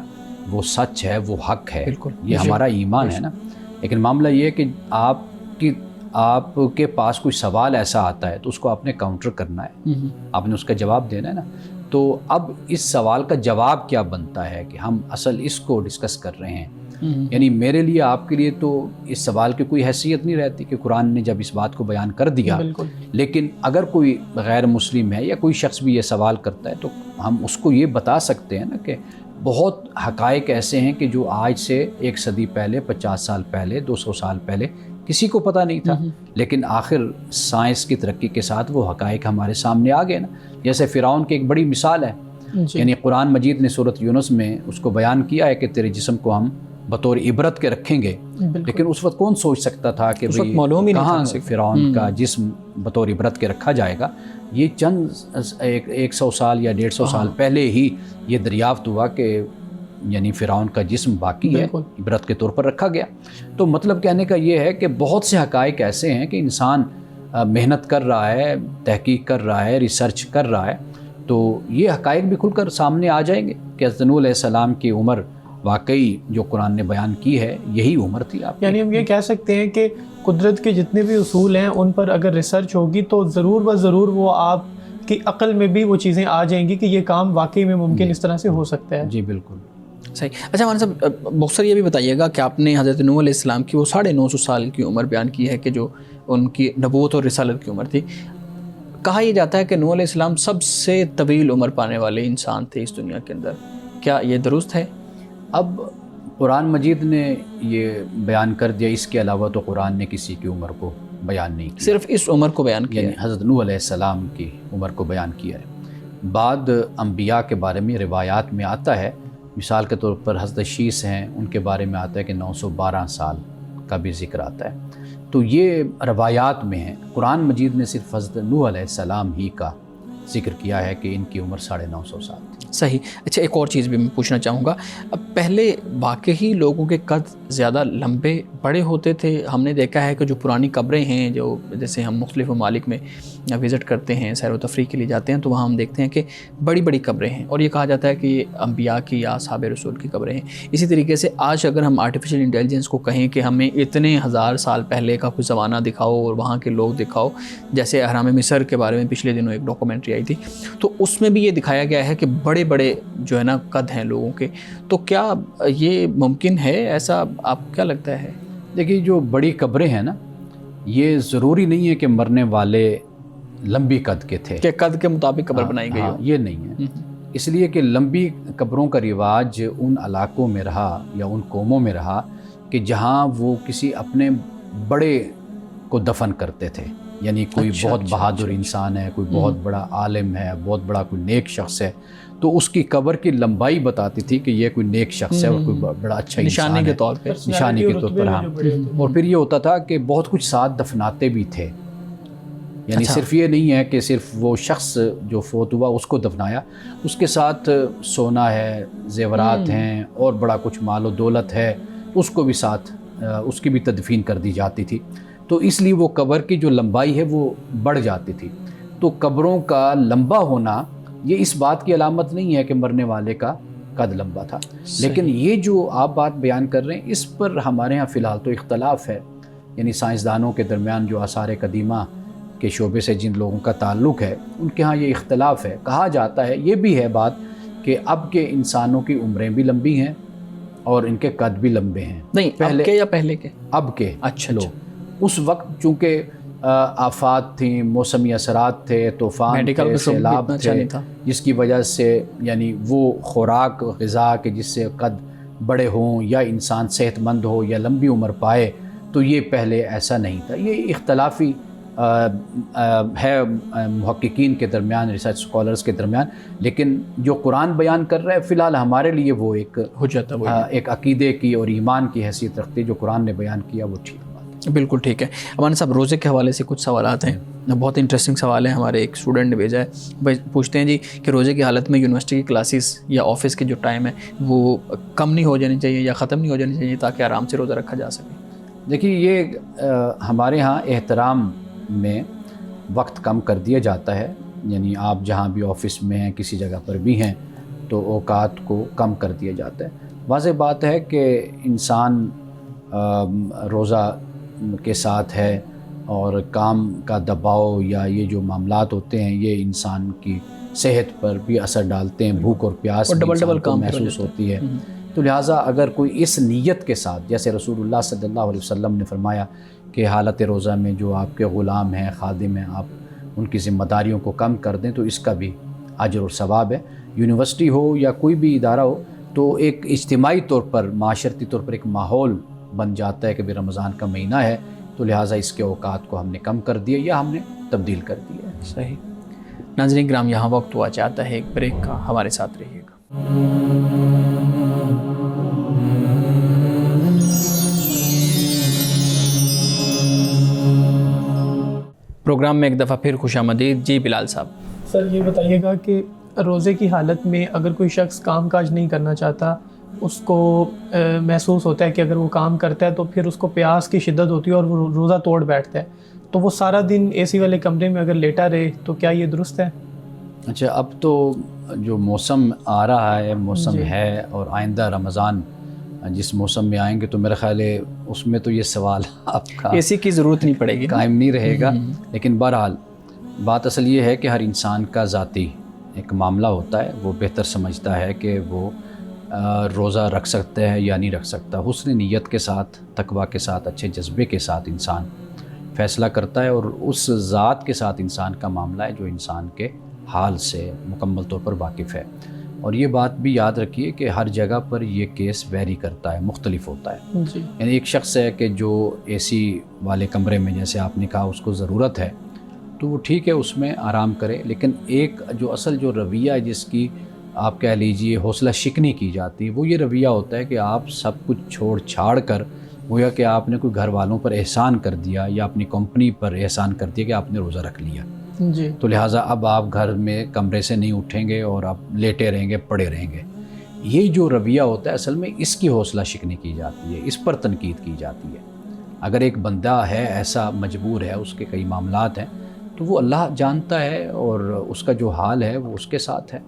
وہ سچ ہے، وہ حق ہے. یہ ہمارا ایمان ہے نا. لیکن معاملہ یہ ہے کہ آپ کے پاس کوئی سوال ایسا آتا ہے تو اس کو آپ نے کاؤنٹر کرنا ہے، آپ نے اس کا جواب دینا ہے نا. تو اب اس سوال کا جواب کیا بنتا ہے کہ ہم اصل اس کو ڈسکس کر رہے ہیں. یعنی میرے لیے، آپ کے لیے تو اس سوال کی کوئی حیثیت نہیں رہتی کہ قرآن نے جب اس بات کو بیان کر دیا. لیکن اگر کوئی غیر مسلم ہے یا کوئی شخص بھی یہ سوال کرتا ہے تو ہم اس کو یہ بتا سکتے ہیں نا کہ بہت حقائق ایسے ہیں کہ جو آج سے 1 صدی پہلے، 50 سال پہلے، 200 سال پہلے کسی کو پتہ نہیں تھا، لیکن آخر سائنس کی ترقی کے ساتھ وہ حقائق ہمارے سامنے آ گئے نا. جیسے فرعون کی ایک بڑی مثال ہے، یعنی قرآن مجید نے سورۃ یونس میں اس کو بیان کیا ہے کہ تیرے جسم کو ہم بطور عبرت کے رکھیں گے. لیکن اس وقت کون سوچ سکتا تھا کہ کہاں فرعون کا جسم بطور عبرت کے رکھا جائے گا. یہ چند 100 سال یا 150 سال پہلے ہی یہ دریافت ہوا کہ یعنی فرعون کا جسم باقی ہے، عبرت کے طور پر رکھا گیا. تو مطلب کہنے کا یہ ہے کہ بہت سے حقائق ایسے ہیں کہ انسان محنت کر رہا ہے، تحقیق کر رہا ہے، ریسرچ کر رہا ہے، تو یہ حقائق بھی کھل کر سامنے آ جائیں گے کہ حضرت نوح علیہ السلام کی عمر واقعی جو قرآن نے بیان کی ہے یہی عمر تھی. آپ یعنی ہم یہ کہہ سکتے ہیں کہ قدرت کے جتنے بھی اصول ہیں ان پر اگر ریسرچ ہوگی تو ضرور و ضرور وہ آپ کی عقل میں بھی وہ چیزیں آ جائیں گی کہ یہ کام واقعی میں ممکن اس طرح سے ہو سکتا ہے. جی بالکل. صحیح. اچھا مولانا صاحب بخصر یہ بھی بتائیے گا کہ آپ نے حضرت نوح علیہ السلام کی وہ 950 سال کی عمر بیان کی ہے کہ جو ان کی نبوت اور رسالت کی عمر تھی. کہا یہ جاتا ہے کہ نوح علیہ السلام سب سے طویل عمر پانے والے انسان تھے اس دنیا کے اندر. کیا یہ درست ہے؟ اب قرآن مجید نے یہ بیان کر دیا، اس کے علاوہ تو قرآن نے کسی کی عمر کو بیان نہیں کیا، صرف اس عمر کو بیان کیا یعنی حضرت نوح علیہ السلام کی عمر کو بیان کیا ہے. بعد انبیاء کے بارے میں روایات میں آتا ہے، مثال کے طور پر حضرت شیس ہیں، ان کے بارے میں آتا ہے کہ 912 سال کا بھی ذکر آتا ہے. تو یہ روایات میں ہیں. قرآن مجید نے صرف حضرت نوح علیہ السلام ہی کا ذکر کیا ہے کہ ان کی عمر 950 سال تھی. صحیح. اچھا ایک اور چیز بھی میں پوچھنا چاہوں گا. اب پہلے واقعی لوگوں کے قد زیادہ لمبے بڑے ہوتے تھے. ہم نے دیکھا ہے کہ جو پرانی قبریں ہیں، جو جیسے ہم مختلف ممالک میں وزٹ کرتے ہیں، سیر و تفریح کے لیے جاتے ہیں، تو وہاں ہم دیکھتے ہیں کہ بڑی بڑی قبریں ہیں اور یہ کہا جاتا ہے کہ یہ انبیاء کی یا اصحاب رسول کی قبریں ہیں. اسی طریقے سے آج اگر ہم آرٹیفیشیل انٹیلیجنس کو کہیں کہ ہمیں اتنے ہزار سال پہلے کا کوئی زمانہ دکھاؤ اور وہاں کے لوگ دکھاؤ، جیسے اہرام مصر کے بارے میں پچھلے دنوں ایک ڈاکومنٹری آئی تھی، تو اس میں بھی یہ دکھایا گیا ہے کہ بڑے بڑے جو ہے نا قد ہیں لوگوں کے. تو کیا یہ ممکن ہے ایسا؟ آپ کیا لگتا ہے؟ دیکھیے جو بڑی قبریں ہیں نا، یہ ضروری نہیں ہے کہ مرنے والے لمبی قد کے تھے کہ قد کے مطابق قبر بنائی گئی ہو. یہ نہیں ہے. اس لیے کہ لمبی قبروں کا رواج ان علاقوں میں رہا یا ان قوموں میں رہا کہ جہاں وہ کسی اپنے بڑے کو دفن کرتے تھے. یعنی کوئی بہت بہادر انسان ہے، کوئی بہت بڑا عالم ہے، بہت بڑا کوئی نیک شخص ہے، تو اس کی قبر کی لمبائی بتاتی تھی کہ یہ کوئی نیک شخص ہے اور کوئی بڑا اچھا انسان ہے، نشانی کے طور پہ، نشانی کے طور پر. ہاں. اور پھر یہ ہوتا تھا کہ بہت کچھ ساتھ دفناتے بھی تھے. یعنی صرف یہ نہیں ہے کہ صرف وہ شخص جو فوت ہوا اس کو دفنایا، اس کے ساتھ سونا ہے، زیورات ہیں اور بڑا کچھ مال و دولت ہے، اس کو بھی ساتھ اس کی بھی تدفین کر دی جاتی تھی. تو اس لیے وہ قبر کی جو لمبائی ہے وہ بڑھ جاتی تھی. تو قبروں کا لمبا ہونا یہ اس بات کی علامت نہیں ہے کہ مرنے والے کا قد لمبا تھا. لیکن یہ جو آپ بات بیان کر رہے ہیں اس پر ہمارے ہاں فی الحال تو اختلاف ہے. یعنی سائنسدانوں کے درمیان جو آثار قدیمہ کے شعبے سے جن لوگوں کا تعلق ہے ان کے ہاں یہ اختلاف ہے. کہا جاتا ہے، یہ بھی ہے بات، کہ اب کے انسانوں کی عمریں بھی لمبی ہیں اور ان کے قد بھی لمبے ہیں. نہیں پہلے کے یا پہلے کے؟ اب کے. اچھا لوگ اس وقت چونکہ آفات تھیں، موسمی اثرات تھے، طوفان تھے، سیلاب تھے، جس کی وجہ سے یعنی وہ خوراک غذا کے جس سے قد بڑے ہوں یا انسان صحت مند ہو یا لمبی عمر پائے، تو یہ پہلے ایسا نہیں تھا. یہ اختلافی ہے محققین کے درمیان، ریسرچ اسکالرز کے درمیان. لیکن جو قرآن بیان کر رہا ہے فی الحال ہمارے لیے وہ ایک حجت ہے، ایک عقیدے کی اور ایمان کی حیثیت رکھتی. جو قرآن نے بیان کیا وہ ٹھیک. بالکل ٹھیک ہے. مولانا صاحب روزے کے حوالے سے کچھ سوالات ہیں، بہت انٹرسٹنگ سوال ہے. ہمارے ایک اسٹوڈنٹ نے بھیجا ہے، پوچھتے ہیں جی کہ روزے کی حالت میں یونیورسٹی کی کلاسز یا آفس کے جو ٹائم ہے وہ کم نہیں ہو جانی چاہیے یا ختم نہیں ہو جانی چاہیے تاکہ آرام سے روزہ رکھا جا سکے؟ دیکھیے یہ ہمارے ہاں احترام میں وقت کم کر دیا جاتا ہے. یعنی آپ جہاں بھی آفس میں ہیں، کسی جگہ پر بھی ہیں، تو اوقات کو کم کر دیا جاتا ہے. واضح بات ہے کہ انسان روزہ کے ساتھ ہے اور کام کا دباؤ یا یہ جو معاملات ہوتے ہیں یہ انسان کی صحت پر بھی اثر ڈالتے ہیں. بھوک اور پیاس ڈبل کام محسوس ہوتی ہے. تو لہٰذا اگر کوئی اس نیت کے ساتھ، جیسے رسول اللہ صلی اللہ علیہ وسلم نے فرمایا کہ حالت روزہ میں جو آپ کے غلام ہیں، خادم ہیں، آپ ان کی ذمہ داریوں کو کم کر دیں تو اس کا بھی اجر اور ثواب ہے. یونیورسٹی ہو یا کوئی بھی ادارہ ہو تو ایک اجتماعی طور پر، معاشرتی طور پر ایک ماحول بن جاتا ہے کہ رمضان کا مہینہ ہے، تو لہٰذا اس کے اوقات کو ہم نے کم کر دیا یا ہم نے تبدیل کر دیا ہے. صحیح. ناظرین کرام یہاں وقت ہوا چاہتا ہے ایک بریک کا، ہمارے ساتھ رہیے گا. پروگرام میں ایک دفعہ پھر خوش آمدید. جی بلال صاحب. سر یہ بتائیے گا کہ روزے کی حالت میں اگر کوئی شخص کام کاج نہیں کرنا چاہتا، اس کو محسوس ہوتا ہے کہ اگر وہ کام کرتا ہے تو پھر اس کو پیاس کی شدت ہوتی ہے اور وہ روزہ توڑ بیٹھتا ہے، تو وہ سارا دن اے سی والے کمرے میں اگر لیٹا رہے تو کیا یہ درست ہے؟ اچھا، اب تو جو موسم آ رہا ہے، موسم ہے، اور آئندہ رمضان جس موسم میں آئیں گے تو میرا خیال ہے اس میں تو یہ سوال آپ کا اے سی کی ضرورت نہیں پڑے گی، قائم نہیں رہے گا. لیکن بہرحال بات اصل یہ ہے کہ ہر انسان کا ذاتی ایک معاملہ ہوتا ہے. وہ بہتر سمجھتا ہے کہ وہ روزہ رکھ سکتا ہے یا نہیں رکھ سکتا. حسن نیت کے ساتھ، تقویٰ کے ساتھ، اچھے جذبے کے ساتھ انسان فیصلہ کرتا ہے، اور اس ذات کے ساتھ انسان کا معاملہ ہے جو انسان کے حال سے مکمل طور پر واقف ہے. اور یہ بات بھی یاد رکھیے کہ ہر جگہ پر یہ کیس ویری کرتا ہے، مختلف ہوتا ہے. جی. یعنی ایک شخص ہے کہ جو اے سی والے کمرے میں، جیسے آپ نے کہا، اس کو ضرورت ہے تو وہ ٹھیک ہے، اس میں آرام کرے. لیکن ایک جو اصل جو رویہ ہے جس کی آپ کہہ لیجئے حوصلہ شکنی کی جاتی ہے، وہ یہ رویہ ہوتا ہے کہ آپ سب کچھ چھوڑ چھاڑ کر، گویا کہ آپ نے کوئی گھر والوں پر احسان کر دیا یا اپنی کمپنی پر احسان کر دیا کہ آپ نے روزہ رکھ لیا. جی. تو لہٰذا اب آپ گھر میں کمرے سے نہیں اٹھیں گے اور آپ لیٹے رہیں گے، پڑے رہیں گے. یہ جو رویہ ہوتا ہے اصل میں اس کی حوصلہ شکنی کی جاتی ہے، اس پر تنقید کی جاتی ہے. اگر ایک بندہ ہے ایسا مجبور ہے، اس کے کئی معاملات ہیں، تو وہ اللہ جانتا ہے اور اس کا جو حال ہے وہ اس کے ساتھ ہے.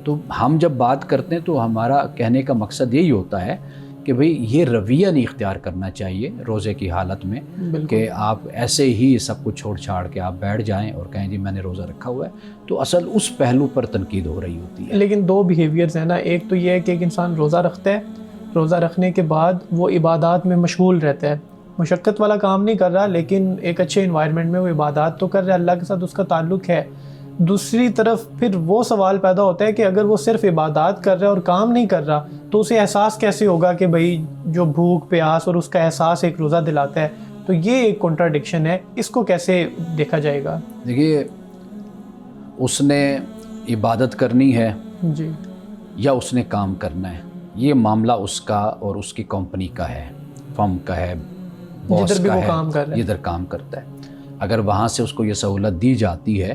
تو ہم جب بات کرتے ہیں تو ہمارا کہنے کا مقصد یہی ہوتا ہے کہ بھئی یہ رویہ نہیں اختیار کرنا چاہیے روزے کی حالت میں کہ آپ ایسے ہی سب کچھ چھوڑ چھاڑ کے آپ بیٹھ جائیں اور کہیں جی میں نے روزہ رکھا ہوا ہے. تو اصل اس پہلو پر تنقید ہو رہی ہوتی ہے. لیکن دو بیہیویئرز ہیں نا. ایک تو یہ ہے کہ ایک انسان روزہ رکھتا ہے، روزہ رکھنے کے بعد وہ عبادات میں مشغول رہتا ہے، مشقت والا کام نہیں کر رہا، لیکن ایک اچھے انوائرمنٹ میں وہ عبادات تو کر رہا ہے، اللہ کے ساتھ اس کا تعلق ہے. دوسری طرف پھر وہ سوال پیدا ہوتا ہے کہ اگر وہ صرف عبادات کر رہا ہے اور کام نہیں کر رہا تو اسے احساس کیسے ہوگا کہ بھئی جو بھوک پیاس اور اس کا احساس ایک روزہ دلاتا ہے. تو یہ ایک کنٹراڈکشن ہے، اس کو کیسے دیکھا جائے گا؟ دیکھیے، اس نے عبادت کرنی ہے جی یا اس نے کام کرنا ہے، یہ معاملہ اس کا اور اس کی کمپنی کا ہے، فرم کا ہے، باس جدھر بھی کا وہ ہے، کام کر رہا ہے، جدھر کام کرتا ہے. اگر وہاں سے اس کو یہ سہولت دی جاتی ہے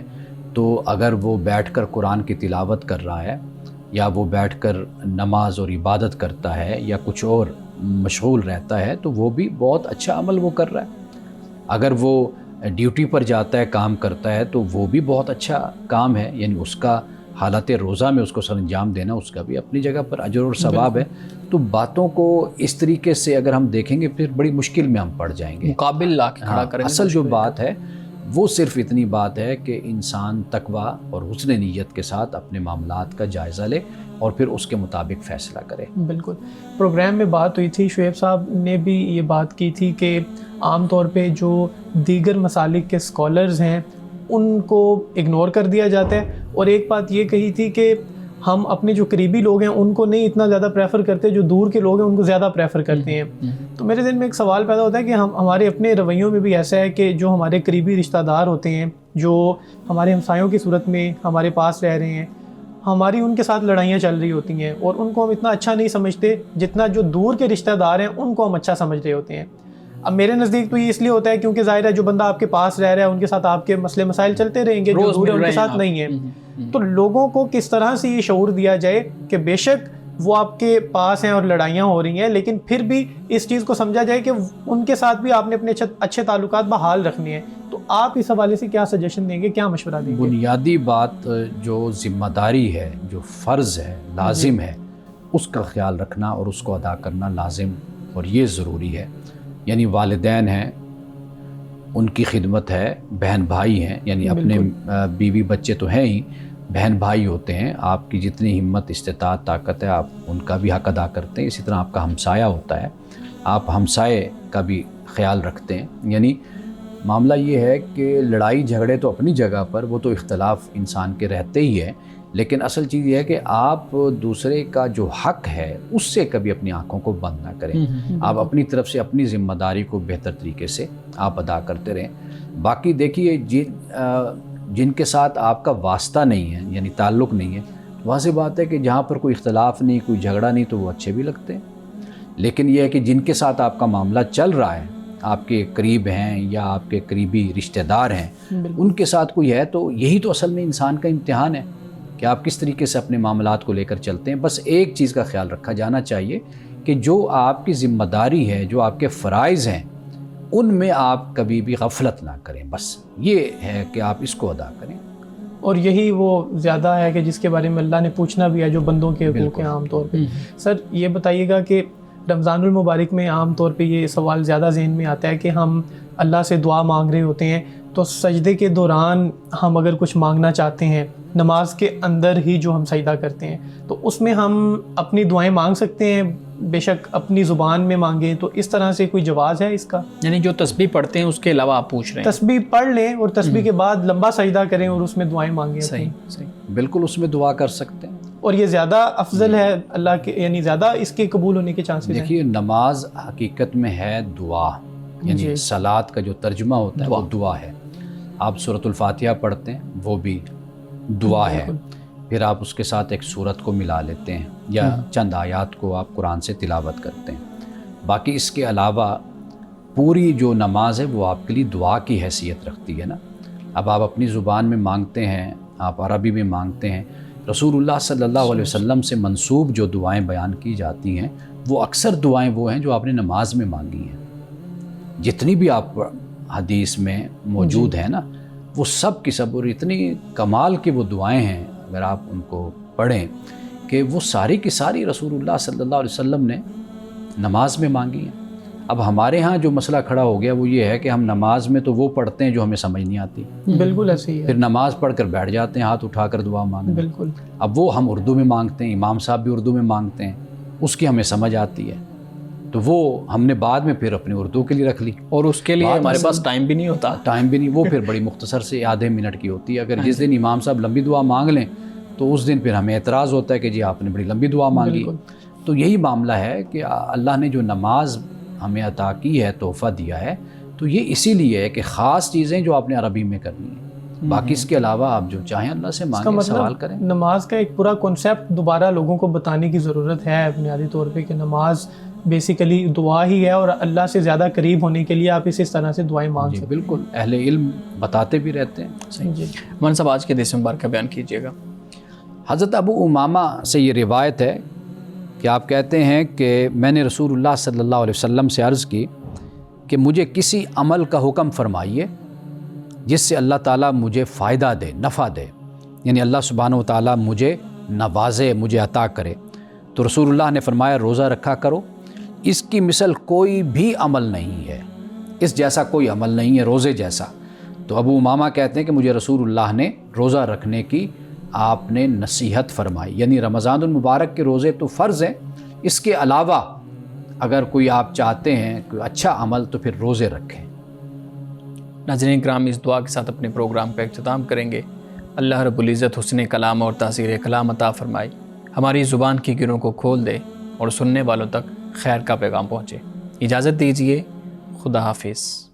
تو اگر وہ بیٹھ کر قرآن کی تلاوت کر رہا ہے یا وہ بیٹھ کر نماز اور عبادت کرتا ہے یا کچھ اور مشغول رہتا ہے تو وہ بھی بہت اچھا عمل وہ کر رہا ہے. اگر وہ ڈیوٹی پر جاتا ہے، کام کرتا ہے، تو وہ بھی بہت اچھا کام ہے. یعنی اس کا حالت روزہ میں اس کو سر انجام دینا، اس کا بھی اپنی جگہ پر اجر اور ثواب ہے. تو باتوں کو اس طریقے سے اگر ہم دیکھیں گے پھر بڑی مشکل میں ہم پڑ جائیں گے. مقابل لا کے کھڑا کریں گے. اصل جو بات ہے وہ صرف اتنی بات ہے کہ انسان تقویٰ اور حسن نیت کے ساتھ اپنے معاملات کا جائزہ لے اور پھر اس کے مطابق فیصلہ کرے. بالکل. پروگرام میں بات ہوئی تھی، شعیب صاحب نے بھی یہ بات کی تھی کہ عام طور پہ جو دیگر مسالک کے سکولرز ہیں ان کو اگنور کر دیا جاتا ہے، اور ایک بات یہ کہی تھی کہ ہم اپنے جو قریبی لوگ ہیں ان کو نہیں اتنا زیادہ پریفر کرتے، جو دور کے لوگ ہیں ان کو زیادہ پریفر کرتے ہیں. تو میرے ذہن میں ایک سوال پیدا ہوتا ہے کہ ہمارے اپنے رویوں میں بھی ایسا ہے کہ جو ہمارے قریبی رشتہ دار ہوتے ہیں، جو ہمارے ہمسایوں کی صورت میں ہمارے پاس رہ رہے ہیں، ہماری ان کے ساتھ لڑائیاں چل رہی ہوتی ہیں اور ان کو ہم اتنا اچھا نہیں سمجھتے جتنا جو دور کے رشتہ دار ہیں ان کو ہم اچھا سمجھ رہے ہوتے ہیں. اب میرے نزدیک تو یہ اس لیے ہوتا ہے کیونکہ ظاہر ہے جو بندہ آپ کے پاس رہ رہا ہے ان کے ساتھ آپ کے مسئلے مسائل چلتے رہیں گے، جو دور ہے ان کے ساتھ نہیں ہیں. تو لوگوں کو کس طرح سے یہ شعور دیا جائے کہ بے شک وہ آپ کے پاس ہیں اور لڑائیاں ہو رہی ہیں، لیکن پھر بھی اس چیز کو سمجھا جائے کہ ان کے ساتھ بھی آپ نے اپنے اچھے تعلقات بحال رکھنے ہیں. تو آپ اس حوالے سے کیا سجیشن دیں گے، کیا مشورہ دیں گے؟ بنیادی بات جو ذمہ داری ہے، جو فرض ہے، لازم ہے، اس کا خیال رکھنا اور اس کو ادا کرنا لازم اور یہ ضروری ہے. یعنی والدین ہیں، ان کی خدمت ہے، بہن بھائی ہیں، یعنی اپنے بیوی بچے تو ہیں ہی، بہن بھائی ہوتے ہیں. آپ کی جتنی ہمت، استطاعت، طاقت ہے آپ ان کا بھی حق ادا کرتے ہیں. اسی طرح آپ کا ہمسایہ ہوتا ہے، آپ ہمسائے کا بھی خیال رکھتے ہیں. یعنی معاملہ یہ ہے کہ لڑائی جھگڑے تو اپنی جگہ پر، وہ تو اختلاف انسان کے رہتے ہی ہے، لیکن اصل چیز یہ ہے کہ آپ دوسرے کا جو حق ہے اس سے کبھی اپنی آنکھوں کو بند نہ کریں. آپ اپنی طرف سے اپنی ذمہ داری کو بہتر طریقے سے آپ ادا کرتے رہیں. باقی دیکھیے جن کے ساتھ آپ کا واسطہ نہیں ہے، یعنی تعلق نہیں ہے، واضح بات ہے کہ جہاں پر کوئی اختلاف نہیں، کوئی جھگڑا نہیں، تو وہ اچھے بھی لگتے ہیں. لیکن یہ ہے کہ جن کے ساتھ آپ کا معاملہ چل رہا ہے، آپ کے قریب ہیں یا آپ کے قریبی رشتہ دار ہیں، ان کے ساتھ کوئی ہے، تو یہی تو اصل میں انسان کا امتحان ہے کہ آپ کس طریقے سے اپنے معاملات کو لے کر چلتے ہیں. بس ایک چیز کا خیال رکھا جانا چاہیے کہ جو آپ کی ذمہ داری ہے، جو آپ کے فرائض ہیں، ان میں آپ کبھی بھی غفلت نہ کریں. بس یہ ہے کہ آپ اس کو ادا کریں. اور یہی وہ زیادہ ہے کہ جس کے بارے میں اللہ نے پوچھنا بھی ہے، جو بندوں کے حقوق ہیں عام طور پہ. سر یہ بتائیے گا کہ رمضان المبارک میں عام طور پہ یہ سوال زیادہ ذہن میں آتا ہے کہ ہم اللہ سے دعا مانگ رہے ہوتے ہیں، تو سجدے کے دوران ہم اگر کچھ مانگنا چاہتے ہیں نماز کے اندر ہی جو ہم سجدہ کرتے ہیں، تو اس میں ہم اپنی دعائیں مانگ سکتے ہیں، بے شک اپنی زبان میں مانگیں، تو اس طرح سے کوئی جواز ہے اس کا؟ یعنی جو تسبیح پڑھتے ہیں اس کے علاوہ آپ پوچھ رہے ہیں؟ تسبیح پڑھ لیں اور تسبیح کے بعد لمبا سجدہ کریں اور اس میں دعائیں مانگیں. صحیح صحیح. بالکل اس میں دعا کر سکتے ہیں. اور یہ زیادہ افضل ہے اللہ کے، یعنی زیادہ اس کے قبول ہونے کے چانسز ہیں. دیکھیے نماز حقیقت میں ہے دعا، یعنی صلات کا جو ترجمہ ہوتا ہے وہ دعا ہے. آپ سورۃ الفاتحہ پڑھتے ہیں وہ بھی دعا ہے، پھر آپ اس کے ساتھ ایک سورت کو ملا لیتے ہیں یا چند آیات کو آپ قرآن سے تلاوت کرتے ہیں. باقی اس کے علاوہ پوری جو نماز ہے وہ آپ کے لیے دعا کی حیثیت رکھتی ہے نا. اب آپ اپنی زبان میں مانگتے ہیں، آپ عربی میں مانگتے ہیں، رسول اللہ صلی اللہ علیہ وسلم سے منسوب جو دعائیں بیان کی جاتی ہیں وہ اکثر دعائیں وہ ہیں جو آپ نے نماز میں مانگی ہیں. جتنی بھی آپ حدیث میں موجود ہیں نا وہ سب کی سب، اور اتنی کمال کی وہ دعائیں ہیں اگر آپ ان کو پڑھیں کہ وہ ساری کی ساری رسول اللہ صلی اللہ علیہ وسلم نے نماز میں مانگی ہیں. اب ہمارے ہاں جو مسئلہ کھڑا ہو گیا وہ یہ ہے کہ ہم نماز میں تو وہ پڑھتے ہیں جو ہمیں سمجھ نہیں آتی. بالکل ایسے ہی ہے. پھر نماز پڑھ کر بیٹھ جاتے ہیں ہاتھ اٹھا کر دعا مانگنے. بالکل. اب وہ ہم اردو میں مانگتے ہیں، امام صاحب بھی اردو میں مانگتے ہیں، اس کی ہمیں سمجھ آتی ہے، تو وہ ہم نے بعد میں پھر اپنی اردو کے لیے رکھ لی، اور اس کے لیے ہمارے پاس ٹائم بھی نہیں ہوتا. ٹائم بھی نہیں، وہ پھر بڑی مختصر سے آدھے منٹ کی ہوتی ہے. اگر جس دن امام صاحب لمبی دعا مانگ لیں تو اس دن پھر ہمیں اعتراض ہوتا ہے کہ جی آپ نے بڑی لمبی دعا مانگی. تو یہی معاملہ ہے کہ اللہ نے جو نماز ہمیں عطا کی ہے، تحفہ دیا ہے، تو یہ اسی لیے ہے کہ خاص چیزیں جو آپ نے عربی میں کرنی ہیں، باقی اس کے علاوہ آپ جو چاہیں اللہ سے مانگیں، سوال کریں. نماز کا ایک پورا کنسیپٹ دوبارہ لوگوں کو بتانے کی ضرورت ہے بنیادی طور پہ کہ نماز بیسیکلی دعا ہی ہے، اور اللہ سے زیادہ قریب ہونے کے لیے آپ اس طرح سے دعائیں مانگ سکتے ہیں. بالکل اہل علم بتاتے بھی رہتے ہیں. صحیح. مولانا صاحب آج کے حدیث مبارکہ بیان کیجیے گا. حضرت ابو امامہ سے یہ روایت ہے کہ آپ کہتے ہیں کہ میں نے رسول اللہ صلی اللہ علیہ وسلم سے عرض کی کہ مجھے کسی عمل کا حکم فرمائیے جس سے اللہ تعالیٰ مجھے فائدہ دے، نفع دے، یعنی اللہ سبحانہ و تعالیٰ مجھے نوازے، مجھے عطا کرے. تو رسول اللہ نے فرمایا روزہ رکھا کرو، اس کی مثل کوئی بھی عمل نہیں ہے، اس جیسا کوئی عمل نہیں ہے روزے جیسا. تو ابو امامہ کہتے ہیں کہ مجھے رسول اللہ نے روزہ رکھنے کی آپ نے نصیحت فرمائی، یعنی رمضان المبارک کے روزے تو فرض ہیں، اس کے علاوہ اگر کوئی آپ چاہتے ہیں کوئی اچھا عمل تو پھر روزے رکھیں. ناظرین کرام، اس دعا کے ساتھ اپنے پروگرام کا اختتام کریں گے. اللہ رب العزت حسن کلام اور تاثیر کلام عطا فرمائے، ہماری زبان کی گروں کو کھول دے اور سننے والوں تک خیر کا پیغام پہنچے. اجازت دیجیے، خدا حافظ.